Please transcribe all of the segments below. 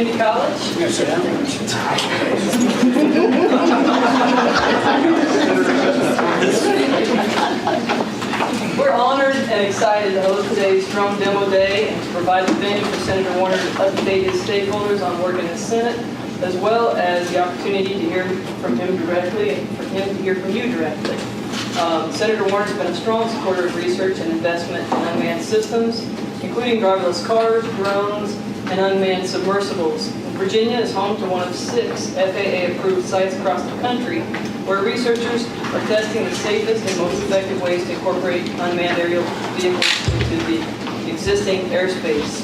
Community College. Yes, sir. We're honored and excited to host today's Drone Demo Day and to provide the venue for Senator Warner to update his stakeholders on work in the Senate, as well as the opportunity to hear from him directly and for him to hear from you directly. Senator Warner has been a strong supporter of research and investment in unmanned systems, including driverless cars, drones, and unmanned submersibles. Virginia is home to one of 6 FAA-approved sites across the country where researchers are testing the safest and most effective ways to incorporate unmanned aerial vehicles into the existing airspace.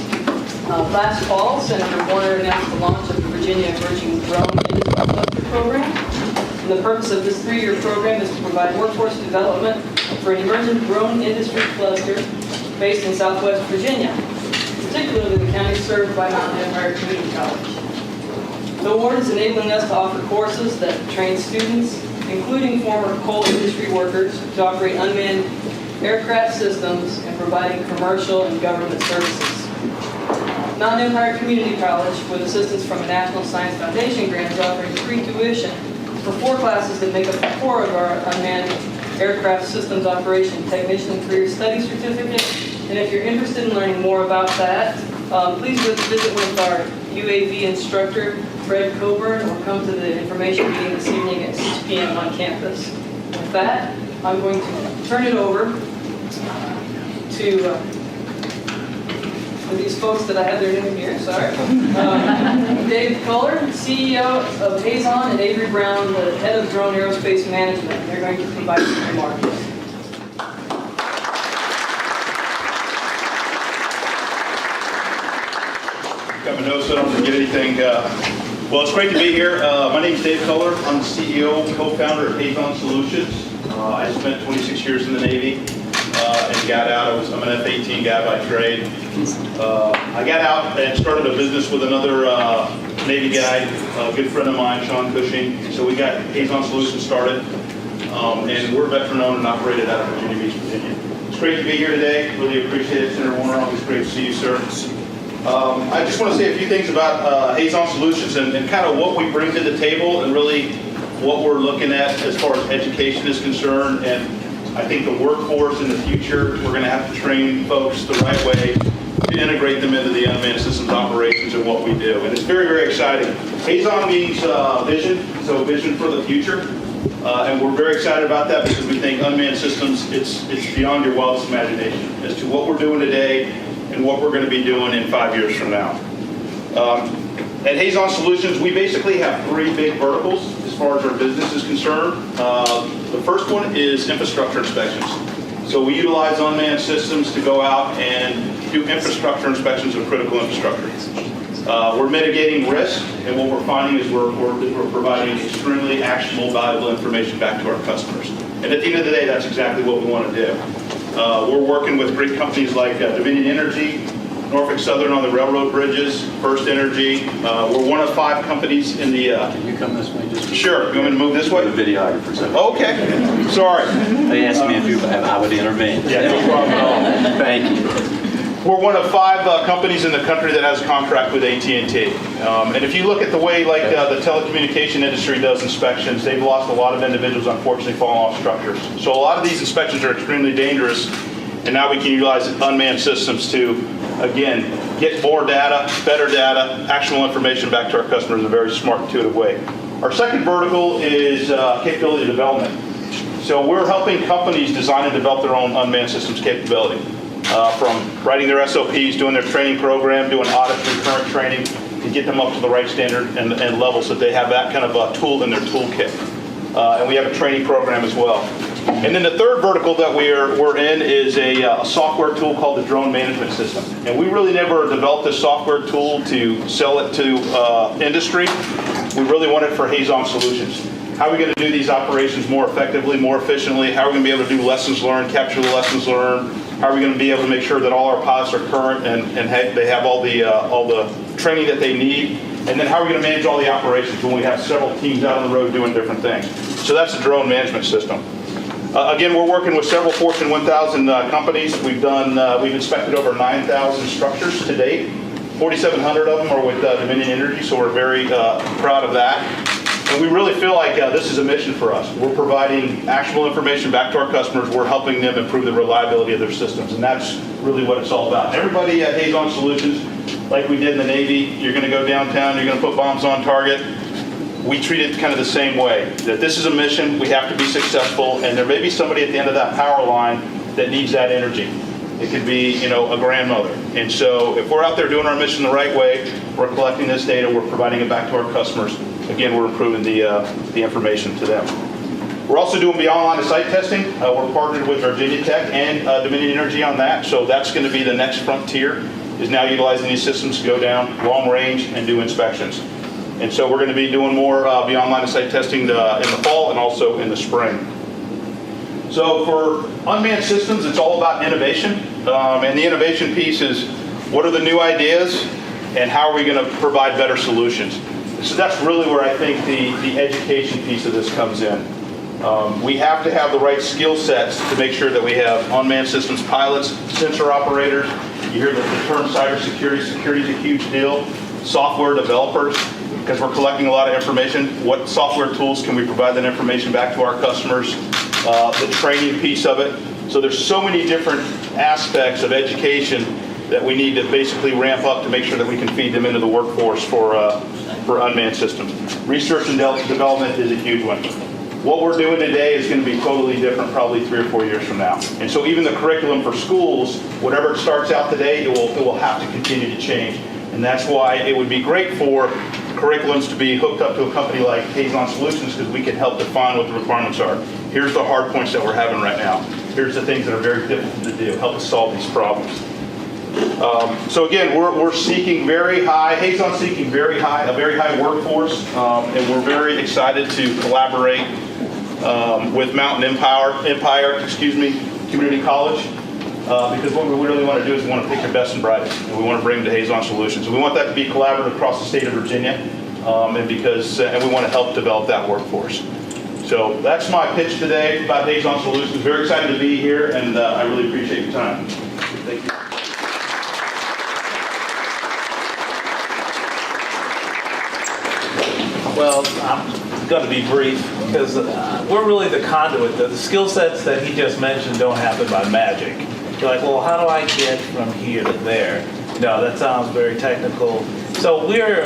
Last fall, Senator Warner announced the launch of the Virginia Emerging Drone Industry Cluster Program. And the purpose of this 3-year program is to provide workforce development for an emerging drone industry cluster based in Southwest Virginia, particularly the county served by Mount Empire Community College. The award is enabling us to offer courses that train students, including former coal industry workers, to operate unmanned aircraft systems and providing commercial and government services. Mount Empire Community College, with assistance from a National Science Foundation grant, is offering free tuition for 4 classes that make up the core of our unmanned aircraft systems operation technician career study certificate. And if you're interested in learning more about that, please visit with our UAV instructor, Fred Coburn, or come to the information meeting this evening at 6 p.m. on campus. With that, I'm going to turn it over to these folks that I have their name here, sorry. Dave Culler, CEO of Hazon, and Avery Brown, the head of Drone Aerospace Management. They're going to provide some remarks. Got my notes so I don't forget anything. Well, it's great to be here. My name is Dave Culler. I'm the CEO and co-founder of Hazon Solutions. I spent 26 years in the Navy and got out. I'm an F-18 guy by trade. I got out and started a business with another Navy guy, a good friend of mine, Sean Cushing. So we got Hazon Solutions started, and we're veteran-owned and operated out of Virginia Beach, Virginia. It's great to be here today. Really appreciate it, Senator Warner. Always great to see you, sir. I just want to say a few things about Hazon Solutions and kind of what we bring to the table and really what we're looking at as far as education is concerned. And I think the workforce in the future, we're going to have to train folks the right way to integrate them into the unmanned systems operations and what we do. And it's very, very exciting. Hazon means vision, so vision for the future. And we're very excited about that because we think unmanned systems, it's beyond your wildest imagination as to what we're doing today and what we're going to be doing in 5 years from now. At Hazon Solutions, we basically have 3 big verticals as far as our business is concerned. The first one is infrastructure inspections. So we utilize unmanned systems to go out and do infrastructure inspections of critical infrastructure. We're mitigating risk, and what we're finding is we're providing extremely actionable, valuable information back to our customers. And at the end of the day, that's exactly what we want to do. We're working with great companies like Dominion Energy, Norfolk Southern on the railroad bridges, First Energy. We're one of 5 companies in the... Can you come this way? Just Sure. You want me to move this way? The videographer's over. Okay. Sorry. They asked me if I would intervene. Yeah, no problem at all. Thank you. We're one of 5 companies in the country that has a contract with AT&T. And if you look at the way the telecommunication industry does inspections, they've lost a lot of individuals, unfortunately, falling off structures. So a lot of these inspections are extremely dangerous, and now we can utilize unmanned systems to, again, get more data, better data, actionable information back to our customers in a very smart, intuitive way. Our second vertical is capability development. So we're helping companies design and develop their own unmanned systems capability. From writing their SOPs, doing their training program, doing audits, recurrent training, to get them up to the right standard and level so that they have that kind of a tool in their toolkit. And we have a training program as well. And then the third vertical that we're in is a software tool called the Drone Management System. And we really never developed this software tool to sell it to industry. We really want it for Hazon Solutions. How are we going to do these operations more effectively, more efficiently? How are we going to be able to do lessons learned, capture the lessons learned? How are we going to be able to make sure that all our pilots are current and they have all the training that they need? And then how are we going to manage all the operations when we have several teams out on the road doing different things? So that's the drone management system. Again, we're working with several Fortune 1000 companies. We've inspected over 9,000 structures to date. 4,700 of them are with Dominion Energy, so we're very proud of that. And we really feel like this is a mission for us. We're providing actionable information back to our customers. We're helping them improve the reliability of their systems, and that's really what it's all about. Everybody at Hazon Solutions, like we did in the Navy, you're going to go downtown, you're going to put bombs on target. We treat it kind of the same way, that this is a mission, we have to be successful, and there may be somebody at the end of that power line that needs that energy. It could be, a grandmother. And so if we're out there doing our mission the right way, we're collecting this data, we're providing it back to our customers. Again, we're improving the information to them. We're also doing beyond line of sight testing. We're partnered with Virginia Tech and Dominion Energy on that. So that's going to be the next frontier, is now utilizing these systems to go down long range and do inspections. And so we're going to be doing more beyond line of sight testing in the fall and also in the spring. So for unmanned systems, it's all about innovation. And the innovation piece is, what are the new ideas and how are we going to provide better solutions? So that's really where I think the education piece of this comes in. We have to have the right skill sets to make sure that we have unmanned systems pilots, sensor operators. You hear the term cybersecurity. Security is a huge deal. Software developers, because we're collecting a lot of information. What software tools can we provide that information back to our customers? The training piece of it. So there's so many different aspects of education that we need to basically ramp up to make sure that we can feed them into the workforce for unmanned systems. Research and development is a huge one. What we're doing today is going to be totally different probably 3 or 4 years from now. And so even the curriculum for schools, whatever it starts out today, it will have to continue to change. And that's why it would be great for curriculums to be hooked up to a company like Hazon Solutions, because we can help define what the requirements are. Here's the hard points that we're having right now. Here's the things that are very difficult to do. Help us solve these problems. So again, we're seeking very high, Hazon's seeking a very high workforce, and we're very excited to collaborate with Mountain Empire, Community College, because what we really want to do is we want to pick your best and brightest, and we want to bring them to Hazon Solutions. And we want that to be collaborative across the state of Virginia, and we want to help develop that workforce. So that's my pitch today about Hazon Solutions. Very excited to be here, and I really appreciate your time. Thank you. Well, I'm going to be brief because we're really the conduit. The skill sets that he just mentioned don't happen by magic. You're like, well, how do I get from here to there? No, that sounds very technical. So we're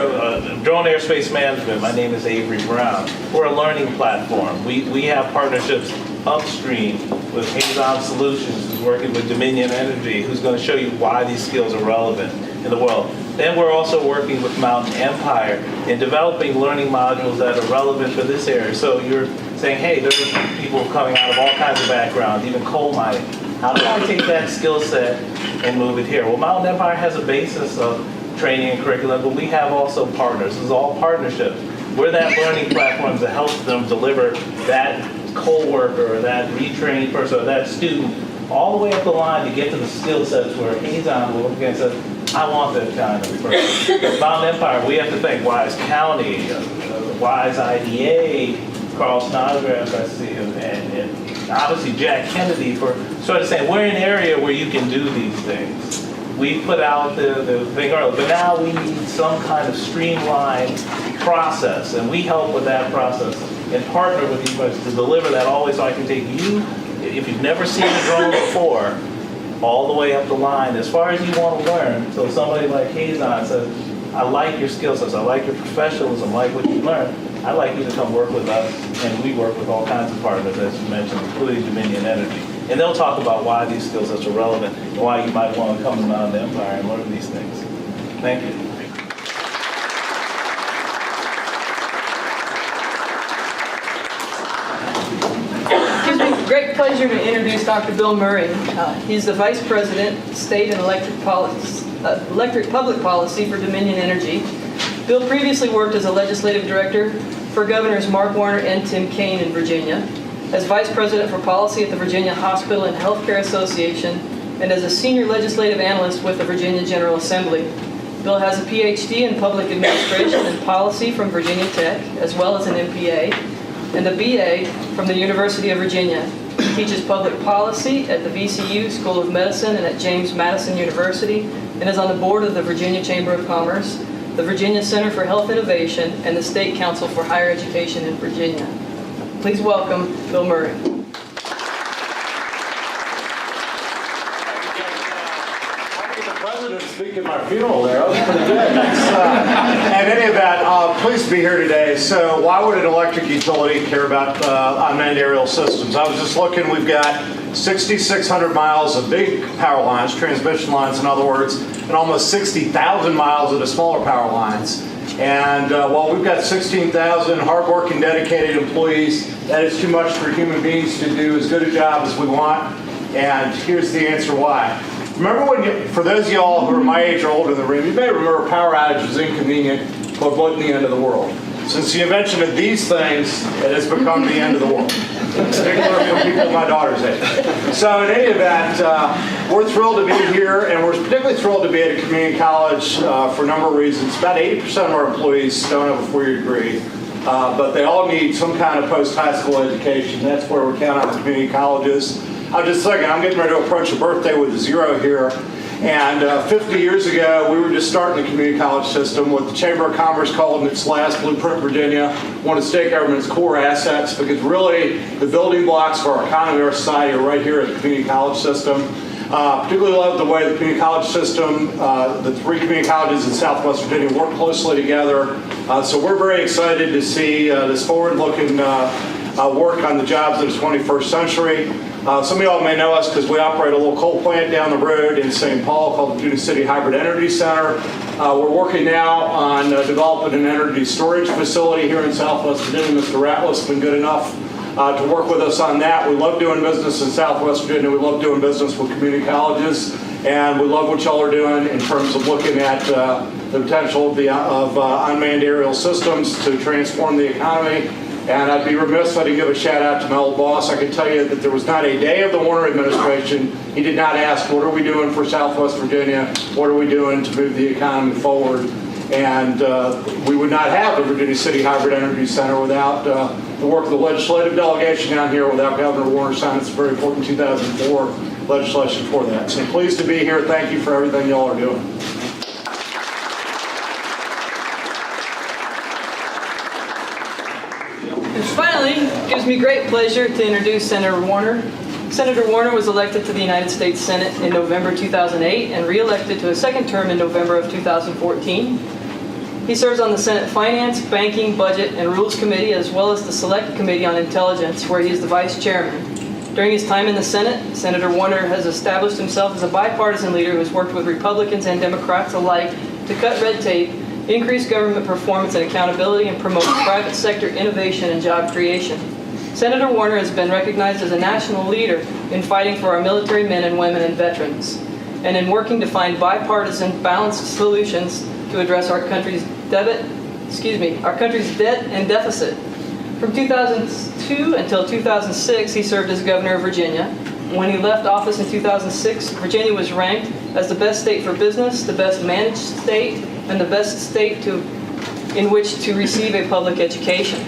Drone Airspace Management. My name is Avery Brown. We're a learning platform. We have partnerships upstream with Hazon Solutions, who's working with Dominion Energy, who's going to show you why these skills are relevant in the world. Then we're also working with Mountain Empire in developing learning modules that are relevant for this area. So you're saying, hey, there's people coming out of all kinds of backgrounds, even coal mining. How do I take that skill set and move it here? Well, Mountain Empire has a basis of training and curriculum, but we have also partners. This is all partnerships. We're that learning platform that helps them deliver that coal worker or that retrained person or that student all the way up the line to get to the skill sets where Hazon will look and say, I want that kind of person. Mountain Empire, we have to think Wise County, Wise IDA, Carl Snodgrass, I see, and obviously Jack Kennedy for sort of saying, we're an area where you can do these things. We put out the thing earlier, but now we need some kind of streamlined process, and we help with that process and partner with you guys to deliver that always so I can take you, if you've never seen a drone before, all the way up the line as far as you want to learn. So somebody like Hazon says, I like your skill sets, I like your professionalism, I like what you learned. I'd like you to come work with us, and we work with all kinds of partners, as you mentioned, including Dominion Energy. And they'll talk about why these skill sets are relevant and why you might want to come to Mountain Empire and learn these things. Thank you. Great pleasure to introduce Dr. Bill Murray. He's the Vice President, State and Electric Public Policy for Dominion Energy. Bill previously worked as a Legislative Director for Governors Mark Warner and Tim Kaine in Virginia, as Vice President for Policy at the Virginia Hospital and Healthcare Association, and as a Senior Legislative Analyst with the Virginia General Assembly. Bill has a PhD in Public Administration and Policy from Virginia Tech, as well as an MPA, and a BA from the University of Virginia. He teaches public policy at the VCU School of Medicine and at James Madison University, and is on the board of the Virginia Chamber of Commerce, the Virginia Center for Health Innovation, and the State Council for Higher Education in Virginia. Please welcome Bill Murray. Speaking at my funeral there, that was pretty good. And any of that, pleased to be here today. So why would an electric utility care about unmanned aerial systems? I was just looking, we've got 6,600 miles of big power lines, transmission lines in other words, and almost 60,000 miles of the smaller power lines. And while we've got 16,000 hardworking, dedicated employees, that is too much for human beings to do as good a job as we want. And here's the answer why. Remember when, for those of y'all who are my age or older in the room, you may remember power outage was inconvenient, but wasn't the end of the world. Since the invention of these things, it has become the end of the world, particularly for people my daughter's age. So in any event, we're thrilled to be here, and we're particularly thrilled to be at a community college for a number of reasons. About 80% of our employees don't have a 4-year degree, but they all need some kind of post-high school education. That's where we count on the community colleges. I'm just thinking, I'm getting ready to approach a birthday with a 0 here. And 50 years ago, we were just starting the community college system. What the Chamber of Commerce called in its last Blueprint Virginia, one of state government's core assets, because really the building blocks for our economy, our society are right here at the community college system. Particularly love the way the community college system, the 3 community colleges in Southwest Virginia work closely together. So we're very excited to see this forward-looking work on the jobs of the 21st century. Some of y'all may know us because we operate a little coal plant down the road in St. Paul called the Virginia City Hybrid Energy Center. We're working now on developing an energy storage facility here in Southwest Virginia. Mr. Ratliff's been good enough to work with us on that. We love doing business in Southwest Virginia. We love doing business with community colleges. And we love what y'all are doing in terms of looking at the potential of unmanned aerial systems to transform the economy. And I'd be remiss if I didn't give a shout out to my old boss. I can tell you that there was not a day of the Warner administration he did not ask, what are we doing for Southwest Virginia? What are we doing to move the economy forward? And we would not have the Virginia City Hybrid Energy Center without the work of the legislative delegation down here, without Governor Warner signing some very important 2004 legislation for that. So I'm pleased to be here. Thank you for everything y'all are doing. And finally, it gives me great pleasure to introduce Senator Warner. Senator Warner was elected to the United States Senate in November 2008 and re-elected to a second term in November of 2014. He serves on the Senate Finance, Banking, Budget, and Rules Committee, as well as the Select Committee on Intelligence, where he is the vice chairman. During his time in the Senate, Senator Warner has established himself as a bipartisan leader who has worked with Republicans and Democrats alike to cut red tape, increase government performance and accountability, and promote private sector innovation and job creation. Senator Warner has been recognized as a national leader in fighting for our military men and women and veterans, and in working to find bipartisan, balanced solutions to address our country's debt and deficit. From 2002 until 2006, he served as governor of Virginia. When he left office in 2006, Virginia was ranked as the best state for business, the best managed state, and the best state in which to receive a public education.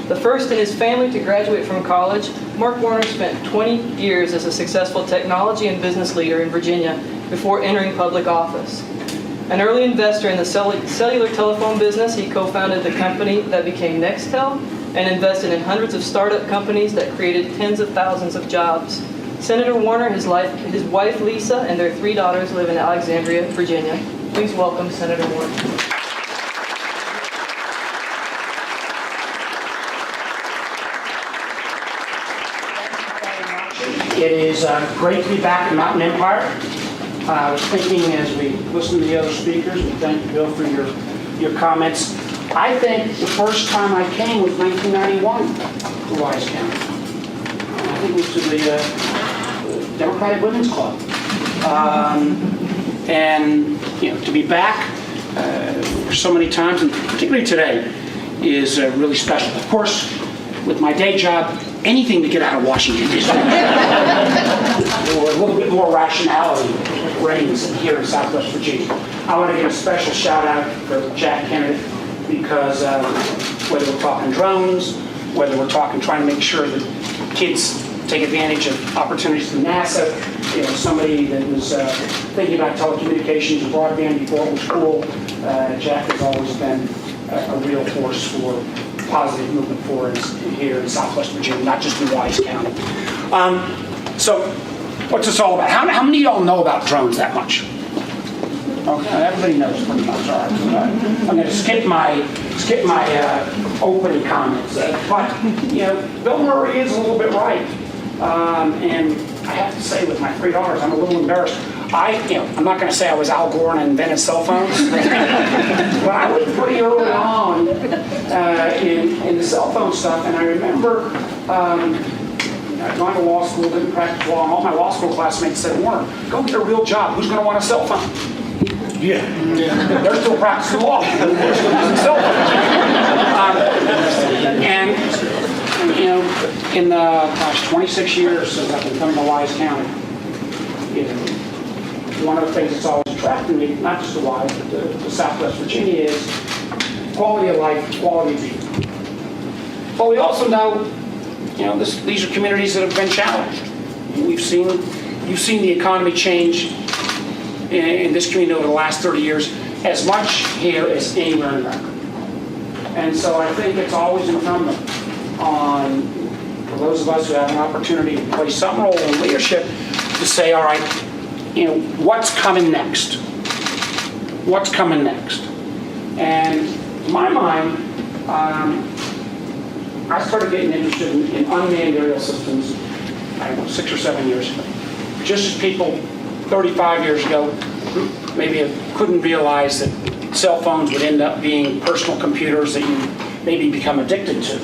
The first in his family to graduate from college, Mark Warner spent 20 years as a successful technology and business leader in Virginia before entering public office. An early investor in the cellular telephone business, he co-founded the company that became Nextel and invested in hundreds of startup companies that created tens of thousands of jobs. Senator Warner, his wife Lisa, and their 3 daughters live in Alexandria, Virginia. Please welcome Senator Warner. It is great to be back in Mountain Empire. I was thinking as we listened to the other speakers, and thank you, Bill, for your comments. I think the first time I came was 1991 to Wise County. I think it was to the Democratic Women's Club. And to be back for so many times, and particularly today, is really special. Of course, with my day job, anything to get out of Washington D.C. or a little bit more rationality reigns here in Southwest Virginia. I want to give a special shout out for Jack Kennedy, because whether we're talking drones, whether we're talking trying to make sure that kids take advantage of opportunities from NASA. You know, somebody that was thinking about telecommunications and broadband before it was cool. Jack has always been a real force for positive movement for us here in Southwest Virginia, not just in Wise County. So, what's this all about? How many of y'all know about drones that much? Okay, everybody knows pretty much. All right. I'm going to skip my opening comments, but you know, Bill Murray is a little bit right, and I have to say, with my 3 daughters, I'm a little embarrassed. I'm not going to say I was Al Gore and invented cell phones, but I was pretty early on in the cell phone stuff, and I remember going to law school, didn't practice law, and all my law school classmates said, "Warner, go get a real job. Who's going to want a cell phone?" Yeah. They're still practicing law. We're still using cell phones. And you know, in the 26 years since I've been coming to Wise County, you know, one of the things that's always attracted me, not just to Wise, but to Southwest Virginia, is quality of life, quality of people. But we also know, you know, these are communities that have been challenged. You've seen the economy change in this community over the last 30 years as much here as anywhere in America. And so I think it's always incumbent on those of us who have an opportunity to play some role in leadership to say, all right, you know, what's coming next? What's coming next? And in my mind, I started getting interested in unmanned aerial systems, I don't know, 6 or 7 years ago. Just as people 35 years ago maybe couldn't realize that cell phones would end up being personal computers that you maybe become addicted to.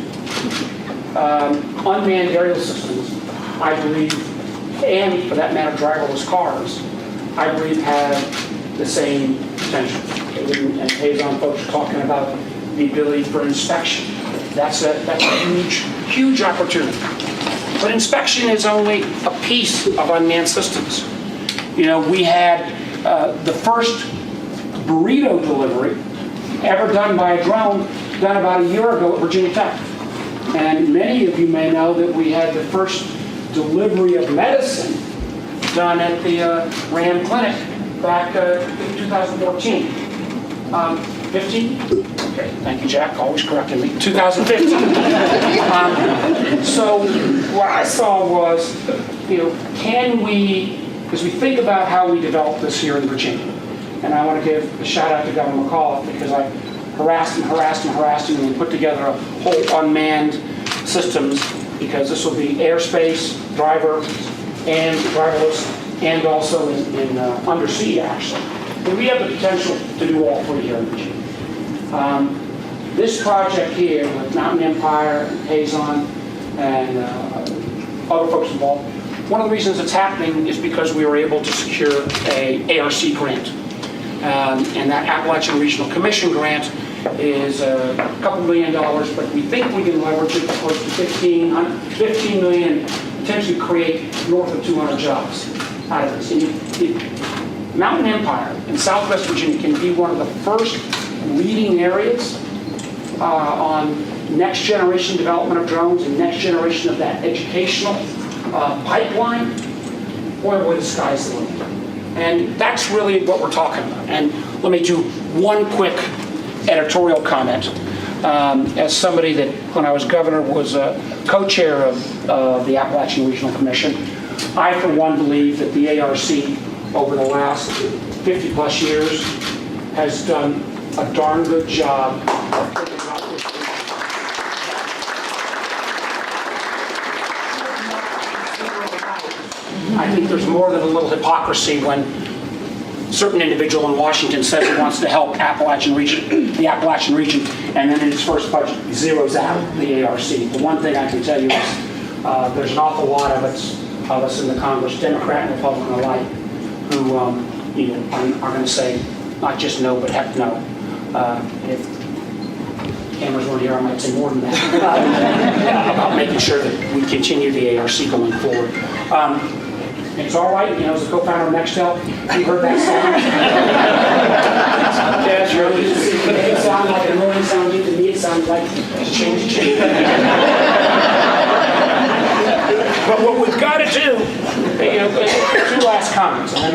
Unmanned aerial systems, I believe, and for that matter, driverless cars, I believe have the same potential. And Hazon folks are talking about the ability for inspection. That's a huge opportunity. But inspection is only a piece of unmanned systems. You know, we had the first burrito delivery ever done by a drone done about a year ago at Virginia Tech. And many of you may know that we had the first delivery of medicine done at the Ram Clinic back in 2014. 15? Okay, thank you, Jack, always correcting me. 2015. So what I saw was, you know, can we, as we think about how we develop this here in Virginia, and I want to give a shout out to Governor McAuliffe because I harassed him and put together a whole unmanned systems, because this will be airspace, driver, and driverless, and also in undersea, actually. And we have the potential to do all three here in Virginia. This project here with Mountain Empire, and Hazon, and other folks involved, one of the reasons it's happening is because we were able to secure a ARC grant. And that Appalachian Regional Commission grant is a couple $1 million, but we think we can leverage it close to 15 million, potentially create north of 200 jobs out of this. And Mountain Empire in Southwest Virginia can be one of the first leading areas on next generation development of drones and next generation of that educational pipeline. Boy, the sky's the limit. And that's really what we're talking about. And let me do one quick editorial comment. As somebody that, when I was governor, was a co-chair of the Appalachian Regional Commission, I, for one, believe that the ARC over the last 50 plus years has done a darn good job of thinking about this. I think there's more than a little hypocrisy when a certain individual in Washington says he wants to help the Appalachian region, and then in his first budget zeroes out the ARC. The one thing I can tell you is there's an awful lot of us in the Congress, Democrat and Republican alike, who are going to say not just no, but heck no. If cameras weren't here, I might say more than that about making sure that we continue the ARC going forward. It's all right, you know, as a co-founder of Nextel, you heard that sound? Yeah, sure. It may sound like a million sound, to me it sounds like change. But last comments, and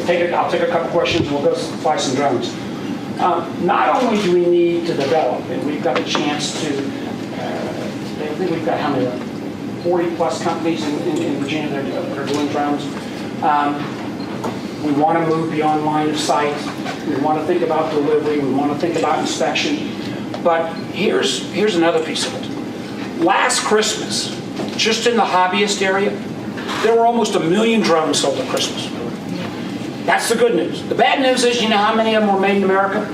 then I'll take a couple questions, and we'll go fly some drones. Not only do we need to develop, and we've got a chance to, I think we've got how many, 40-plus companies in Virginia that are doing drones. We want to move beyond line of sight. We want to think about delivery. We want to think about inspection. But here's another piece of it. Last Christmas, just in the hobbyist area, there were almost 1 million drones sold at Christmas. That's the good news. The bad news is, you know how many of them were made in America?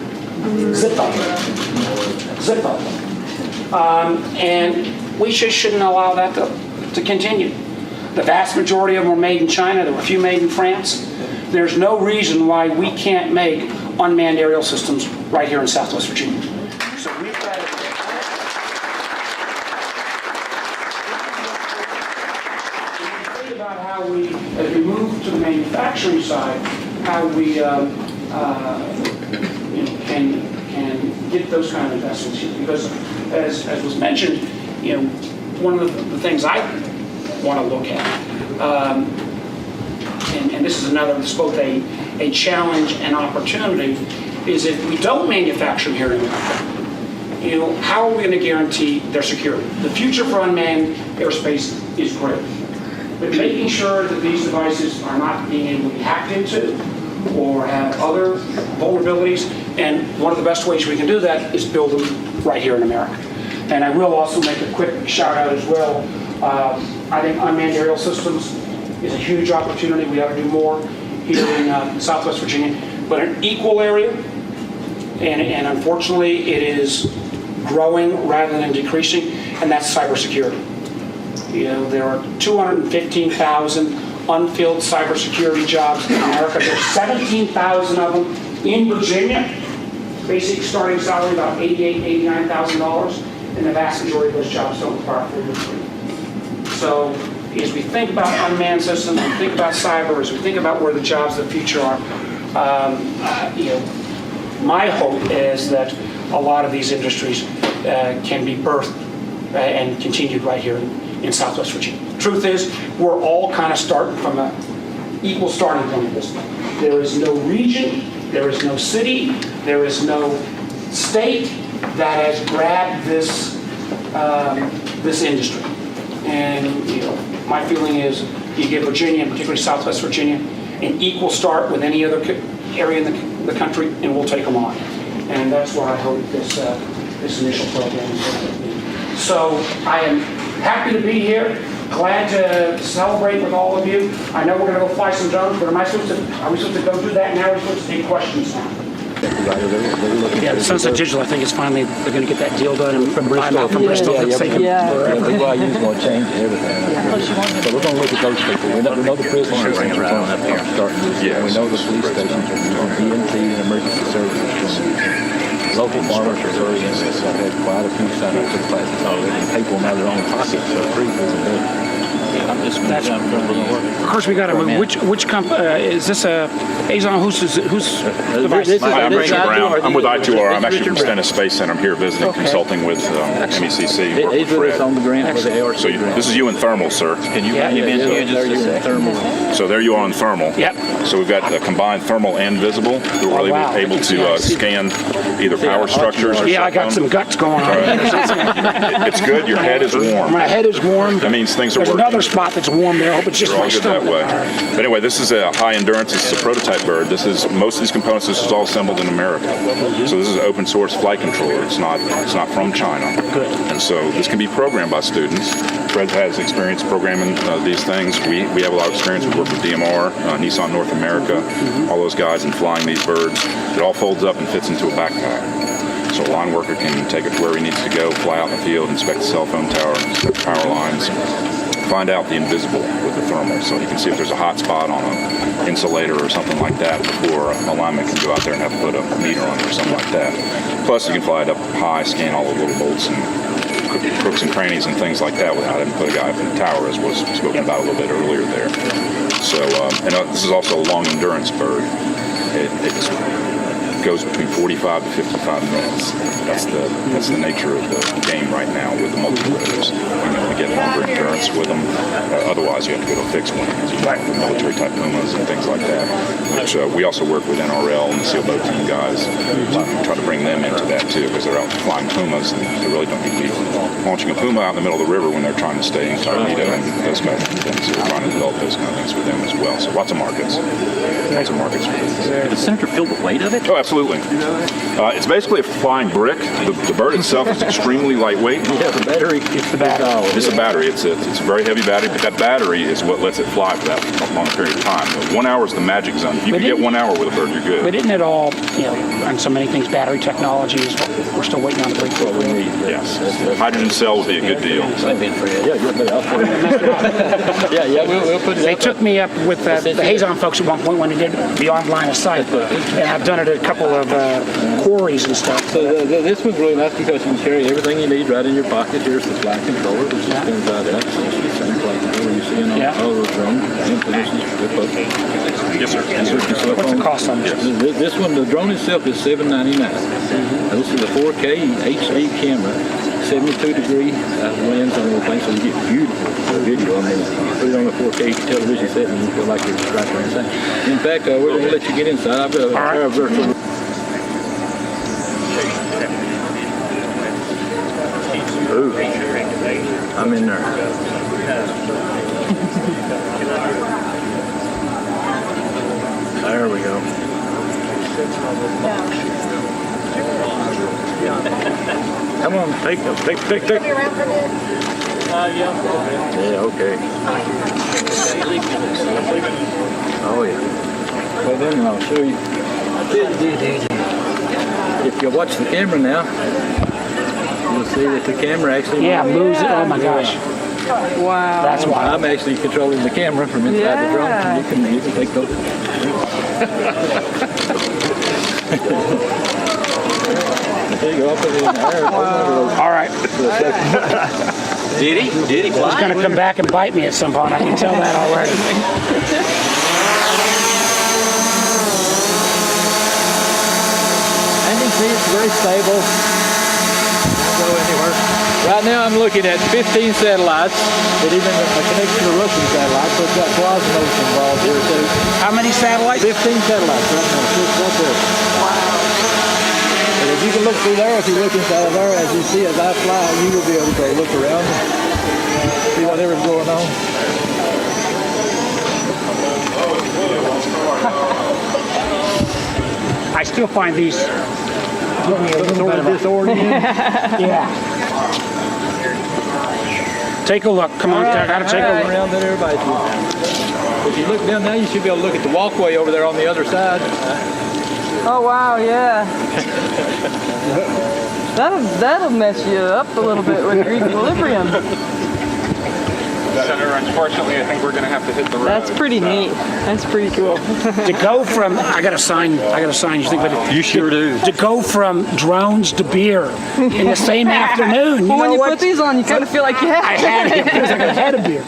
Zippo. And we just shouldn't allow that to continue. The vast majority of them were made in China. There were a few made in France. There's no reason why we can't make unmanned aerial systems right here in Southwest Virginia. So we've got to... Think about how we, as we move to the manufacturing side, how we can get those kind of investments here. Because as was mentioned, one of the things I want to look at, and this is another, it's both a challenge and opportunity, is if we don't manufacture them here in America, how are we going to guarantee their security? The future for unmanned airspace is great, but making sure that these devices are not being able to be hacked into or have other vulnerabilities, and one of the best ways we can do that is build them right here in America. And I will also make a quick shout out as well. I think unmanned aerial systems is a huge opportunity. We ought to do more here in Southwest Virginia, but an equal area, and unfortunately it is growing rather than decreasing, and that's cybersecurity. There are 215,000 unfilled cybersecurity jobs in America. There's 17,000 of them in Virginia. Basic starting salary about $88,000, $89,000, and the vast majority of those jobs don't require full degree. So as we think about unmanned systems, we think about cyber, as we think about where the jobs of the future are, my hope is that a lot of these industries can be birthed and continued right here in Southwest Virginia. Truth is, we're all kind of starting from an equal starting point at this point. There is no region, there is no city, there is no state that has grabbed this industry. And my feeling is you give Virginia, and particularly Southwest Virginia, an equal start with any other area in the country, and we'll take them on. And that's where I hope this initial program is going to be. So I am happy to be here. Glad to celebrate with all of you. I know we're going to go fly some drones, but are we supposed to go do that now? Or are we supposed to take questions now? Yeah, the Sunset Digital, I think it's finally, they're going to get that deal done and buy them out from Bristol. Yeah. BYU is going to change everything. So we're going to look at those people. We know the prison systems are going to start. And we know the police stations are EMT and emergency services. Local farmers are very interested. I've had quite a few sign up to classes already. People now their own pockets, so free visibility. Of course, we got to move. Which company is this? Azon? Who's device? Hi, I'm Richard Brown. I'm with I2R. I'm actually from Stennis Space Center. I'm here visiting, consulting with MECC. working He's with with us Fred. on the grant for the ARC. So this is you in thermal, sir. Can you just thermal? So there you are in thermal. Yep. So we've got a combined thermal and visible. We're really wow. able to scan either power structures or Yeah, I got some guts going on. It's good. Your head is warm. My head is warm. That means things are There's working. another spot that's warm there. I hope it's just They're my all good that stomach. way. But anyway, this is a high endurance. This is a prototype bird. This is most of these components. This is all assembled in America. So this is an open source flight controller. It's not from China. Good. And so this can be programmed by students. Fred has experience programming these things. We have a lot of experience. We work with DMR, Nissan North America, all those guys in flying these birds. It all folds up and fits into a backpack. So a line worker can take it to where he needs to go, fly out in the field, inspect the cell phone tower, inspect the power lines, find out the invisible with the thermal. So he can see if there's a hot spot on an insulator or something like that before a lineman can go out there and have to put a meter on it or something like that. Plus you can fly it up high, scan all the little bolts and crooks and crannies and things like that without having to put a guy up in the tower, as was spoken about a little bit earlier there. So, this is also a long endurance bird. It goes between 45 to 55 minutes. That's the nature of the game right now with the multiplayers. We get longer endurance mess with them. Otherwise, you have to go to a fixed wing, as you know, with military type Pumas and things like that. Which we also work with NRL and the SEAL boat team guys to try to bring them into that too, because they're out flying Pumas and they really don't need to be launching a Puma out in the middle of the river when they're trying to stay incognito and those kind of things. So we're trying to develop those kind of things with them as well. So lots of markets. Lots of markets for this. Did the senator feel the weight of it? Oh, absolutely. It's basically a flying brick. The bird itself is extremely lightweight. Yeah, the battery. It's the battery. It's a battery. It's a very heavy battery, but that battery is what lets it fly for that long period of time. 1 hour is the magic zone. If you can get 1 hour with a bird, you're good. But isn't it all, on so many things, battery technology is what we're still waiting on the breakthrough? What we need. Yes. Hydrogen cell would be a good deal. Yeah, we'll put it They up. took me up with the Hazon folks at one point when they did Beyond Line of Sight, and I've done it at a couple of quarries and stuff. So this one's really nice because you can carry everything you need right in your pocket. Here's the flight controller, which just spins right out. So it's the same flight controller you see on all those drones. Yes, sir. What's the cost on this? This one, the drone itself is $799. Now, this is a 4K HD camera, 72-degree lens on the thing, so you get beautiful video. I mean, put it on a 4K television set and you feel like you're right there inside. In fact, we're going to let you get inside. I've got a pair of virtual. Ooh, I'm in there. There we go. Come on, take. Yeah, okay. Oh yeah. Well then I'll show you. If you watch the camera now, you'll see that the camera actually moves it. Oh my gosh. Wow. That's why. I'm actually controlling the camera from inside the drone. So you can take those. There you go. I'll put it in there. All right. Did he fly? He's going to come back and bite me at some point. I can tell that already. And you see it's very stable. Don't go anywhere. Right now I'm looking at 15 satellites. It even connects to the Russian satellite, so it's got Cosmos involved here too. How many satellites? 15 satellites right now. It's right there. Wow. And if you can look through there, if you look inside of there, as you see as I fly, you will be able to look around and see whatever's going on. I still find these give me a little bit of disoriented. Yeah. Take a look. Come on, I gotta take a look. Around that everybody sees. If you look down now, you should be able to look at the walkway over there on the other side. Oh wow, yeah. That'll mess you up a little bit with your equilibrium. Senator, unfortunately, I think we're going to have to hit the road. That's pretty neat. That's pretty cool. To go from I got a sign. You think, but You sure do. to go from drones to beer in the same afternoon. Well, when you what? put these on, you kind of feel like you have I to. had it. It feels like I had a beer.